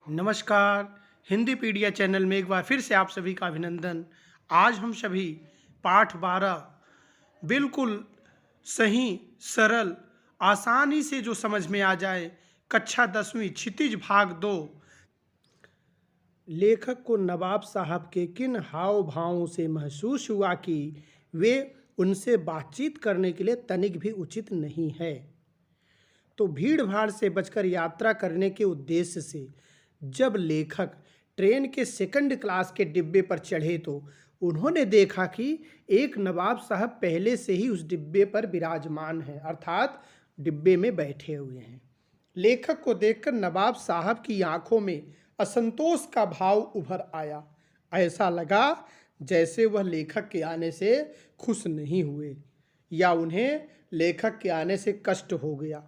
नमस्कार। हिंदी पीडिया चैनल में एक बार फिर से आप सभी का अभिनंदन। आज हम सभी पाठ 12 बिल्कुल सही, सरल, आसानी से जो समझ में आ जाए, कक्षा 10वीं क्षितिज भाग 2, लेखक को नवाब साहब के किन हाव भावों से महसूस हुआ कि वे उनसे बातचीत करने के लिए तनिक भी उचित नहीं है। तो भीड़ भाड़ से बचकर यात्रा करने के उद्देश्य से जब लेखक ट्रेन के सेकंड क्लास के डिब्बे पर चढ़े तो उन्होंने देखा कि एक नवाब साहब पहले से ही उस डिब्बे पर विराजमान हैं, अर्थात डिब्बे में बैठे हुए हैं। लेखक को देखकर नवाब साहब की आंखों में असंतोष का भाव उभर आया। ऐसा लगा जैसे वह लेखक के आने से खुश नहीं हुए या उन्हें लेखक के आने से कष्ट हो गया,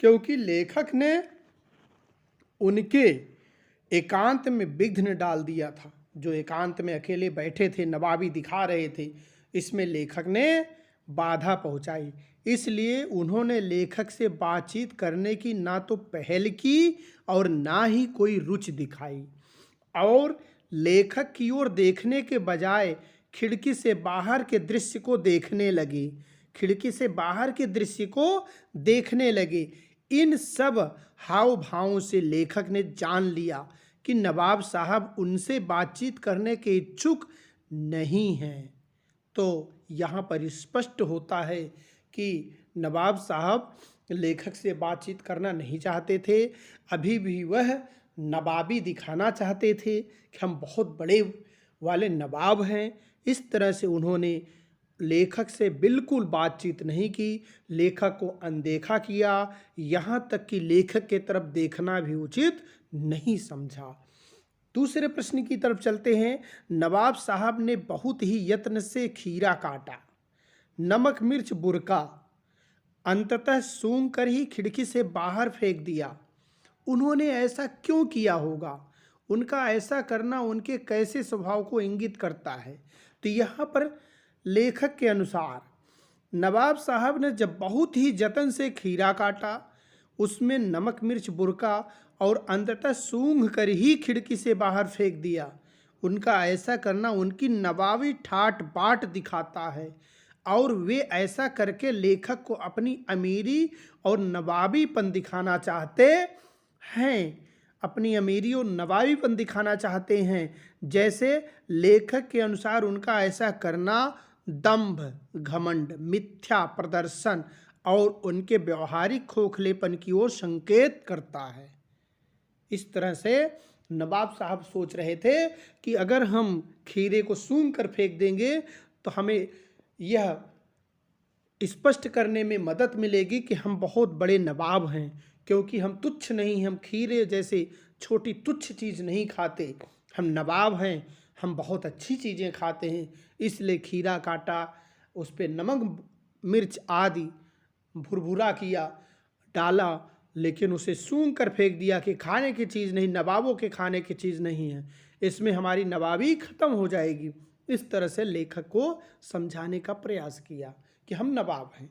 क्योंकि लेखक ने उनके एकांत में विघ्न डाल दिया था। जो एकांत में अकेले बैठे थे, नवाबी दिखा रहे थे, इसमें लेखक ने बाधा पहुंचाई। इसलिए उन्होंने लेखक से बातचीत करने की ना तो पहल की और ना ही कोई रुचि दिखाई, और लेखक की ओर देखने के बजाय खिड़की से बाहर के दृश्य को देखने लगे। खिड़की से बाहर के दृश्य को देखने लगे। इन सब हाव भावों से लेखक ने जान लिया कि नवाब साहब उनसे बातचीत करने के इच्छुक नहीं हैं। तो यहाँ पर स्पष्ट होता है कि नवाब साहब लेखक से बातचीत करना नहीं चाहते थे। अभी भी वह नवाबी दिखाना चाहते थे कि हम बहुत बड़े वाले नवाब हैं। इस तरह से उन्होंने लेखक से बिल्कुल बातचीत नहीं की, लेखक को अनदेखा किया, यहाँ तक कि लेखक के तरफ देखना भी उचित नहीं समझा। दूसरे प्रश्न की तरफ चलते हैं। नवाब साहब ने बहुत ही यत्न से खीरा काटा, नमक मिर्च बुरका, अंततः सूंघ कर ही खिड़की से बाहर फेंक दिया। उन्होंने ऐसा क्यों किया होगा? उनका ऐसा करना उनके कैसे स्वभाव को इंगित करता है? तो यहाँ पर लेखक के अनुसार नवाब साहब ने जब बहुत ही जतन से खीरा काटा, उसमें नमक मिर्च बुरका और अंततः सूंघ कर ही खिड़की से बाहर फेंक दिया, उनका ऐसा करना उनकी नवाबी ठाट बाट दिखाता है, और वे ऐसा करके लेखक को अपनी अमीरी और नवाबीपन दिखाना चाहते हैं। अपनी अमीरी और नवाबीपन दिखाना चाहते हैं। जैसे लेखक के अनुसार उनका ऐसा करना दंभ, घमंड, मिथ्या प्रदर्शन और उनके व्यवहारिक खोखलेपन की ओर संकेत करता है। इस तरह से नवाब साहब सोच रहे थे कि अगर हम खीरे को सूंघ कर फेंक देंगे तो हमें यह स्पष्ट करने में मदद मिलेगी कि हम बहुत बड़े नवाब हैं, क्योंकि हम तुच्छ नहीं, हम खीरे जैसे छोटी तुच्छ चीज़ नहीं खाते, हम नवाब हैं, हम बहुत अच्छी चीज़ें खाते हैं। इसलिए खीरा काटा, उस पर नमक मिर्च आदि भुरभुरा किया, डाला, लेकिन उसे सूंघ कर फेंक दिया कि खाने की चीज़ नहीं, नवाबों के खाने की चीज़ नहीं है, इसमें हमारी नवाबी खत्म हो जाएगी। इस तरह से लेखक को समझाने का प्रयास किया कि हम नवाब हैं।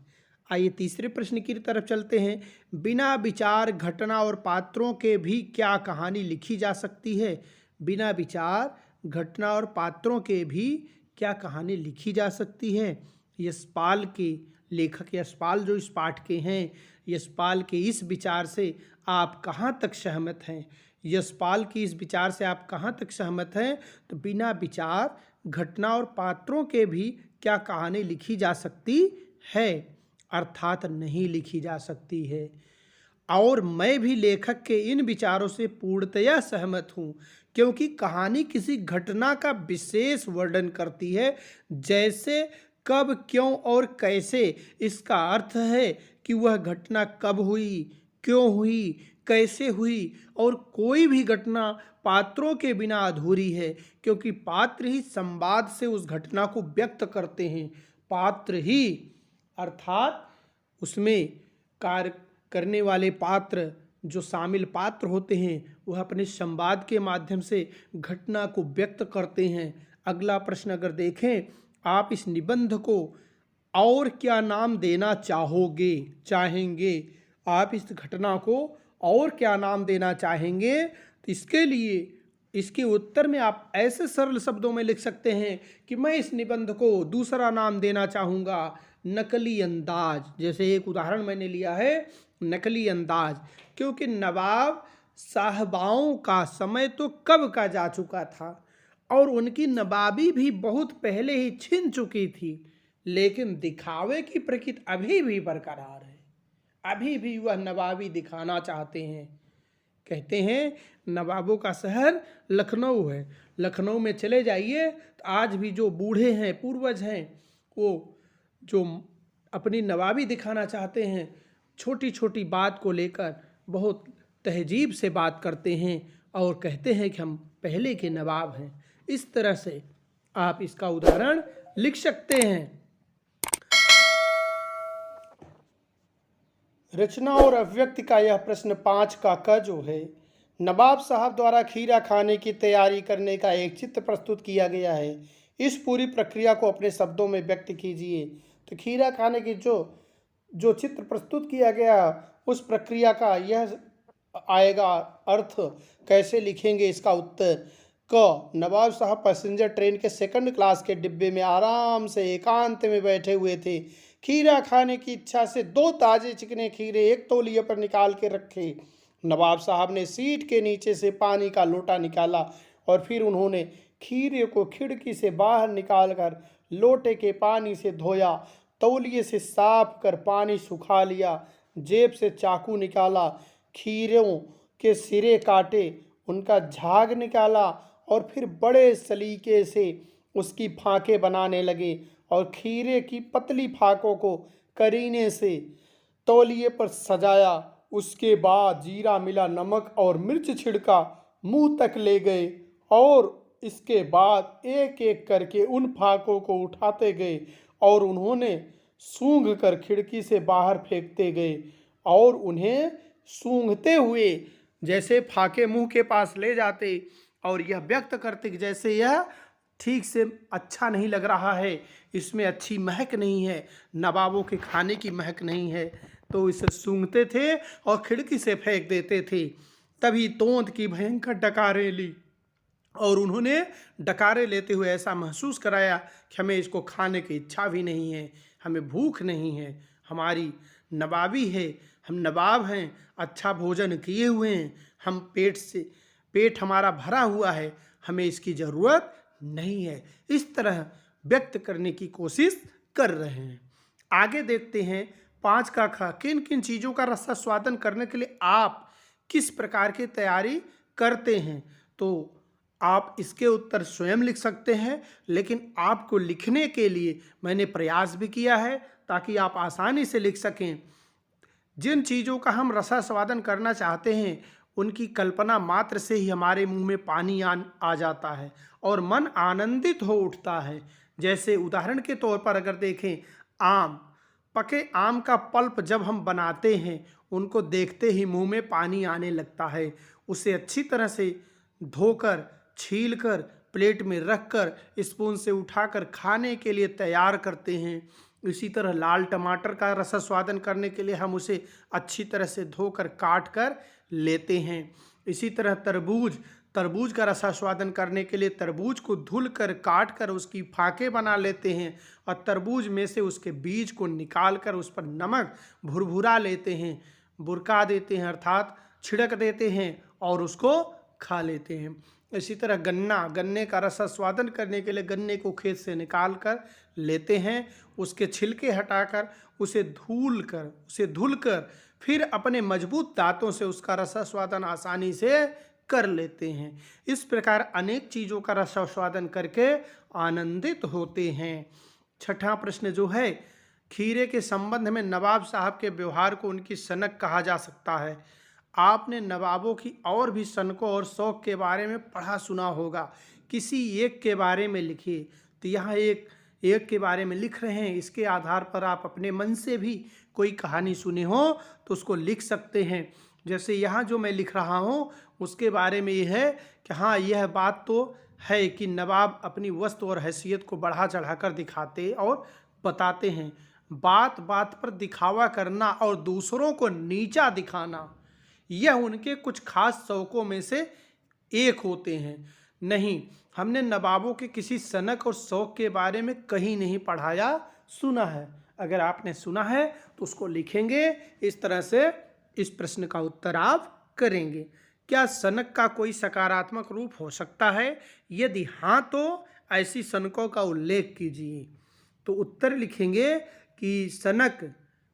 आइए तीसरे प्रश्न की तरफ चलते हैं। बिना विचार, घटना और पात्रों के भी क्या कहानी लिखी जा सकती है? बिना विचार, घटना और पात्रों के भी क्या कहानी लिखी जा सकती है? यशपाल के लेखक यशपाल जो इस पाठ के हैं, यशपाल के इस विचार से आप कहाँ तक सहमत हैं? यशपाल की इस विचार से आप कहाँ तक सहमत हैं? तो बिना विचार, घटना और पात्रों के भी क्या कहानी लिखी जा सकती है? अर्थात नहीं लिखी जा सकती है। और मैं भी लेखक के इन विचारों से पूर्णतया सहमत हूँ, क्योंकि कहानी किसी घटना का विशेष वर्णन करती है, जैसे कब, क्यों और कैसे। इसका अर्थ है कि वह घटना कब हुई, क्यों हुई, कैसे हुई, और कोई भी घटना पात्रों के बिना अधूरी है, क्योंकि पात्र ही संवाद से उस घटना को व्यक्त करते हैं। पात्र ही अर्थात उसमें कार्य करने वाले पात्र, जो शामिल पात्र होते हैं, वह अपने संवाद के माध्यम से घटना को व्यक्त करते हैं। अगला प्रश्न अगर देखें, आप इस निबंध को और क्या नाम देना चाहेंगे? आप इस घटना को और क्या नाम देना चाहेंगे? तो इसके लिए इसके उत्तर में आप ऐसे सरल शब्दों में लिख सकते हैं कि मैं इस निबंध को दूसरा नाम देना चाहूँगा नकली अंदाज। जैसे एक उदाहरण मैंने लिया है नकली अंदाज, क्योंकि नवाब साहबाओं का समय तो कब का जा चुका था और उनकी नवाबी भी बहुत पहले ही छिन चुकी थी, लेकिन दिखावे की प्रकृति अभी भी बरकरार है। अभी भी वह नवाबी दिखाना चाहते हैं। कहते हैं नवाबों का शहर लखनऊ है, लखनऊ में चले जाइए तो आज भी जो बूढ़े हैं, पूर्वज हैं, वो जो अपनी नवाबी दिखाना चाहते हैं, छोटी छोटी बात को लेकर बहुत तहजीब से बात करते हैं और कहते हैं कि हम पहले के नवाब हैं। इस तरह से आप इसका उदाहरण लिख सकते हैं। रचना और अभिव्यक्ति का यह प्रश्न 5 का क जो है, नवाब साहब द्वारा खीरा खाने की तैयारी करने का एक चित्र प्रस्तुत किया गया है। इस पूरी प्रक्रिया को अपने शब्दों में व्यक्त कीजिए। तो खीरा खाने की जो चित्र प्रस्तुत किया गया, उस प्रक्रिया का यह आएगा अर्थ। कैसे लिखेंगे इसका उत्तर? क, नवाब साहब पैसेंजर ट्रेन के 2nd क्लास के डिब्बे में आराम से एकांत में बैठे हुए थे। खीरा खाने की इच्छा से 2 ताजे चिकने खीरे एक तौलिए पर निकाल के रखे। नवाब साहब ने सीट के नीचे से पानी का लोटा निकाला और फिर उन्होंने खीरे को खिड़की से बाहर निकालकर लोटे के पानी से धोया, तौलिए से साफ कर पानी सुखा लिया, जेब से चाकू निकाला, खीरों के सिरे काटे, उनका झाग निकाला और फिर बड़े सलीके से उसकी फाँकें बनाने लगे और खीरे की पतली फाकों को करीने से तौलिए पर सजाया। उसके बाद जीरा मिला, नमक और मिर्च छिड़का, मुंह तक ले गए और इसके बाद एक एक करके उन फाकों को उठाते गए और उन्होंने सूंघ कर खिड़की से बाहर फेंकते गए और उन्हें सूंघते हुए जैसे फाके मुंह के पास ले जाते और यह व्यक्त करते कि जैसे यह ठीक से अच्छा नहीं लग रहा है, इसमें अच्छी महक नहीं है, नवाबों के खाने की महक नहीं है, तो इसे सूंघते थे और खिड़की से फेंक देते थे। तभी तोंद की भयंकर डकारें ली और उन्होंने डकारे लेते हुए ऐसा महसूस कराया कि हमें इसको खाने की इच्छा भी नहीं है, हमें भूख नहीं है, हमारी नवाबी है, हम नवाब हैं, अच्छा भोजन किए हुए हैं, हम पेट हमारा भरा हुआ है, हमें इसकी ज़रूरत नहीं है। इस तरह व्यक्त करने की कोशिश कर रहे हैं। आगे देखते हैं 5 का ख, किन किन चीज़ों का रसास्वादन करने के लिए आप किस प्रकार की तैयारी करते हैं? तो आप इसके उत्तर स्वयं लिख सकते हैं, लेकिन आपको लिखने के लिए मैंने प्रयास भी किया है ताकि आप आसानी से लिख सकें। जिन चीज़ों का हम रसास्वादन करना चाहते हैं उनकी कल्पना मात्र से ही हमारे मुंह में पानी आ जाता है और मन आनंदित हो उठता है। जैसे उदाहरण के तौर पर अगर देखें, आम, पके आम का पल्प जब हम बनाते हैं उनको देखते ही मुंह में पानी आने लगता है। उसे अच्छी तरह से धोकर, छीलकर, प्लेट में रखकर स्पून से उठाकर खाने के लिए तैयार करते हैं। इसी तरह लाल टमाटर का रसास्वादन करने के लिए हम उसे अच्छी तरह से धोकर काट कर लेते हैं। इसी तरह तरबूज का रसास्वादन करने के लिए तरबूज को धुल कर काट कर उसकी फाके बना लेते हैं और तरबूज में से उसके बीज को निकाल कर उस पर नमक भुरभुरा लेते हैं, बुरका देते हैं अर्थात छिड़क देते हैं और उसको खा लेते हैं। इसी तरह गन्ने का रसास्वादन करने के लिए गन्ने को खेत से निकाल कर लेते हैं, उसके छिलके हटाकर उसे धुलकर फिर अपने मजबूत दांतों से उसका रसास्वादन आसानी से कर लेते हैं। इस प्रकार अनेक चीज़ों का रसास्वादन करके आनंदित होते हैं। 6वां प्रश्न जो है, खीरे के संबंध में नवाब साहब के व्यवहार को उनकी सनक कहा जा सकता है। आपने नवाबों की और भी सनकों और शौक के बारे में पढ़ा सुना होगा, किसी एक के बारे में लिखिए। तो यहाँ एक के बारे में लिख रहे हैं, इसके आधार पर आप अपने मन से भी कोई कहानी सुने हो तो उसको लिख सकते हैं। जैसे यहाँ जो मैं लिख रहा हूँ उसके बारे में ये है कि हाँ, यह बात तो है कि नवाब अपनी वस्तु और हैसियत को बढ़ा चढ़ाकर दिखाते और बताते हैं। बात बात पर दिखावा करना और दूसरों को नीचा दिखाना, यह उनके कुछ खास शौकों में से एक होते हैं। नहीं, हमने नवाबों के किसी सनक और शौक के बारे में कहीं नहीं पढ़ा या सुना है। अगर आपने सुना है तो उसको लिखेंगे, इस तरह से इस प्रश्न का उत्तर आप करेंगे। क्या सनक का कोई सकारात्मक रूप हो सकता है? यदि हाँ तो ऐसी सनकों का उल्लेख कीजिए। तो उत्तर लिखेंगे कि सनक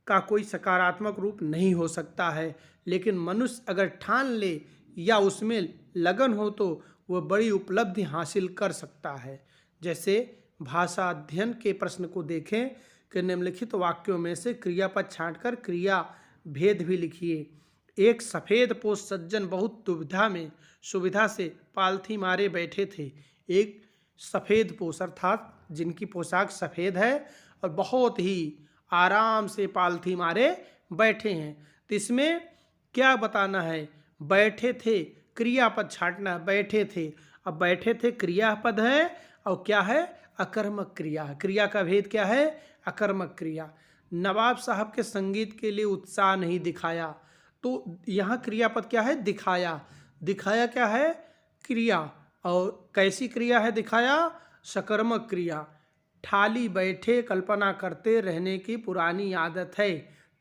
का कोई सकारात्मक रूप नहीं हो सकता है, लेकिन मनुष्य अगर ठान ले या उसमें लगन हो तो वह बड़ी उपलब्धि हासिल कर सकता है। जैसे भाषा अध्ययन के प्रश्न को देखें कि निम्नलिखित वाक्यों में से क्रियापद छांटकर क्रिया भेद भी लिखिए। एक सफ़ेद पोष सज्जन बहुत सुविधा से पालथी मारे बैठे थे। एक सफ़ेद पोष अर्थात जिनकी पोशाक सफ़ेद है और बहुत ही आराम से पालथी मारे बैठे हैं। तो इसमें क्या बताना है? बैठे थे, क्रियापद छांटना, बैठे थे। अब बैठे थे क्रियापद है और क्या है? अकर्मक क्रिया। क्रिया का भेद क्या है? अकर्मक क्रिया। नवाब साहब के संगीत के लिए उत्साह नहीं दिखाया, तो यहाँ क्रियापद क्या है? दिखाया। दिखाया क्या है? क्रिया। और कैसी क्रिया है दिखाया? सकर्मक क्रिया। ठाली बैठे कल्पना करते रहने की पुरानी आदत है।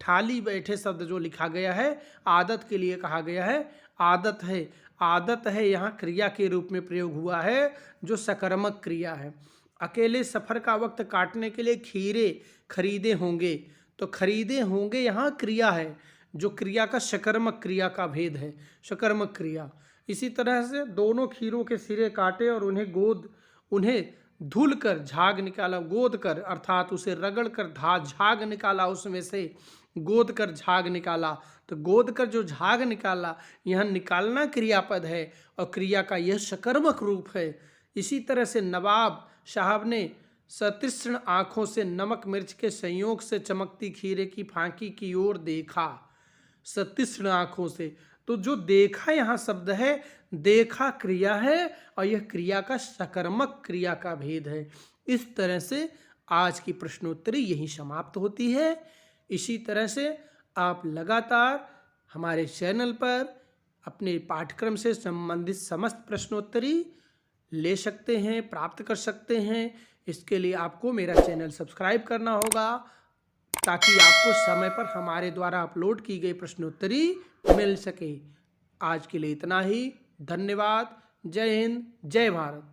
ठाली बैठे शब्द जो लिखा गया है आदत के लिए कहा गया है, आदत है। आदत है यहाँ क्रिया के रूप में प्रयोग हुआ है जो सकर्मक क्रिया है। अकेले सफ़र का वक्त काटने के लिए खीरे खरीदे होंगे, तो खरीदे होंगे यहाँ क्रिया है जो क्रिया का सकर्मक क्रिया का भेद है, सकर्मक क्रिया। इसी तरह से दोनों खीरों के सिरे काटे और उन्हें धुल कर झाग निकाला, गोद कर अर्थात उसे रगड़ कर झाग निकाला, उसमें से गोद कर झाग निकाला। तो गोद कर जो झाग निकाला, यहाँ निकालना क्रियापद है और क्रिया का यह सकर्मक रूप है। इसी तरह से नवाब साहब ने सतृष्ण आँखों से नमक मिर्च के संयोग से चमकती खीरे की फांकी की ओर देखा। सतृष्ण आँखों से, तो जो देखा यहाँ शब्द है, देखा क्रिया है और यह क्रिया का सकर्मक क्रिया का भेद है। इस तरह से आज की प्रश्नोत्तरी यहीं समाप्त होती है। इसी तरह से आप लगातार हमारे चैनल पर अपने पाठ्यक्रम से संबंधित समस्त प्रश्नोत्तरी ले सकते हैं, प्राप्त कर सकते हैं। इसके लिए आपको मेरा चैनल सब्सक्राइब करना होगा ताकि आपको समय पर हमारे द्वारा अपलोड की गई प्रश्नोत्तरी मिल सके। आज के लिए इतना ही। धन्यवाद। जय हिंद, जय भारत।